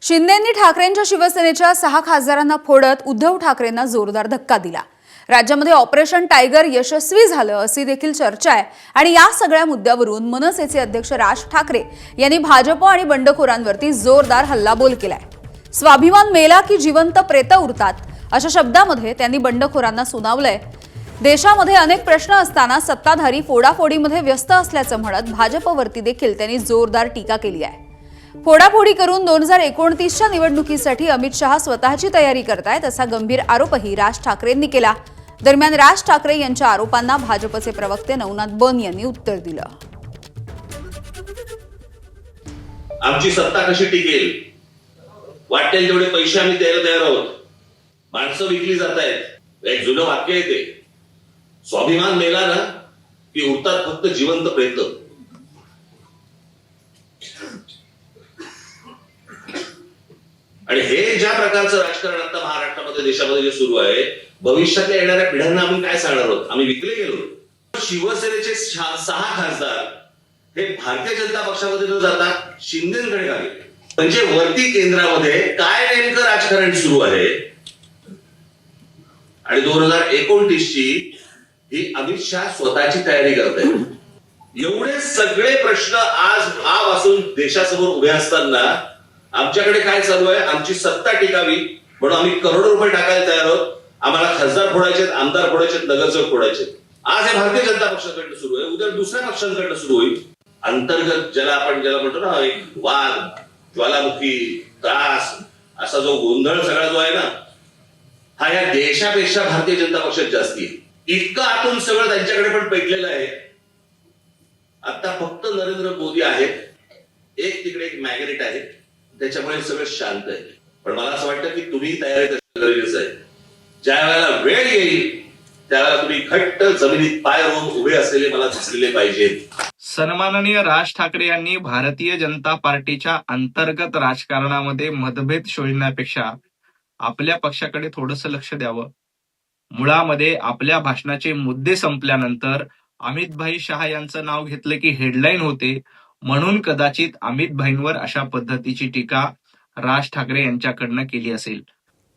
शिंदेंनी ठाकरेंच्या शिवसेनेच्या 6 खासदारांना फोडत उद्धव ठाकरेंना जोरदार धक्का दिला। राज्यामध्ये ऑपरेशन टायगर यशस्वी झालं अशी देखील चर्चा आहे आणि या सगळ्या मुद्द्यावरून मनसेचे अध्यक्ष राज ठाकरे यांनी भाजप आणि बंडखोरांवरती जोरदार हल्लाबोल केलाय। स्वाभिमान मेला की जिवंत प्रेत उरतात अशा शब्दांमध्ये त्यांनी बंडखोरांना सुनावलंय। देशामध्ये अनेक प्रश्न असताना सत्ताधारी फोडाफोडीमध्ये व्यस्त असल्याचं म्हणत भाजपवरती देखील त्यांनी जोरदार टीका केली आहे। फोडाफोडी करून 2029च्या निवडणुकीसाठी अमित शहा स्वतःची तयारी करतायत असा गंभीर आरोपही राज ठाकरेंनी केला। दरम्यान राज ठाकरे यांच्या आरोपांना भाजपचे प्रवक्ते नवनाथ बन यांनी उत्तर दिलं। आमची सत्ता कशी टिकेल, वाटेल तेवढे पैसे आम्ही द्यायला तयार आहोत, माणसं विकली जात आहेत। एक जुनं वाक्य आहे ते, स्वाभिमान मेला ना की उरतात फक्त जिवंत प्रेत। आणि हे ज्या प्रकारचं राजकारण आता महाराष्ट्रामध्ये देशामध्ये जे सुरू आहे, भविष्यातल्या येणाऱ्या पिढ्यांना आम्ही काय सांगणार आहोत? आम्ही विकले गेलो। शिवसेनेचे 6 खासदार हे भारतीय जनता पक्षामध्ये न जाता शिंदेकडे गेले। म्हणजे वरती केंद्रामध्ये काय नेमकं राजकारण सुरू आहे आणि 2029ची ही अमित शहा स्वतःची तयारी करतायत। एवढे सगळे प्रश्न आज भावापासून देशासमोर उभे असताना आमच्याकडे काय चालू आहे? आमची सत्ता टिकावी म्हणून आम्ही करोडो रुपये टाकायला तयार आहोत। आम्हाला खासदार फोडायचे, आमदार फोडायचे, नगरसेवक फोडायचे। आज हे भारतीय जनता पक्षाकडनं सुरू आहे, उद्या दुसऱ्या पक्षांकडनं सुरू होईल। अंतर्गत ज्याला म्हणतो ना, एक वाद, ज्वालामुखी, त्रास असा जो गोंधळ सगळा जो आहे ना, हा या देशापेक्षा भारतीय जनता पक्षात जास्ती आहे। इतकं आतून सगळं त्यांच्याकडे पण पेटलेलं आहे। आता फक्त नरेंद्र मोदी आहेत, एक तिकडे एक मॅग्नेट आहे, त्याच्यामुळे सगळं शांत आहे। पण मला असं वाटतं की तुम्ही तयारी करणं गरजेचं आहे। ज्या वेळेला वेळ येईल त्यावेळेला तुम्ही घट्ट जमिनीत पाय रोवून उभे असलेले मला दिसलेले पाहिजेत। सन्माननीय राज ठाकरे यांनी भारतीय जनता पार्टीच्या अंतर्गत राजकारणामध्ये मतभेद शोधण्यापेक्षा आपल्या पक्षाकडे थोडंसं लक्ष द्यावं। मुळामध्ये आपल्या भाषणाचे मुद्दे संपल्यानंतर अमित भाई शहा यांचं नाव घेतलं की हेडलाईन होते, म्हणून कदाचित अमित भाईंवर अशा पद्धतीची टीका राज ठाकरे यांच्याकडनं केली असेल।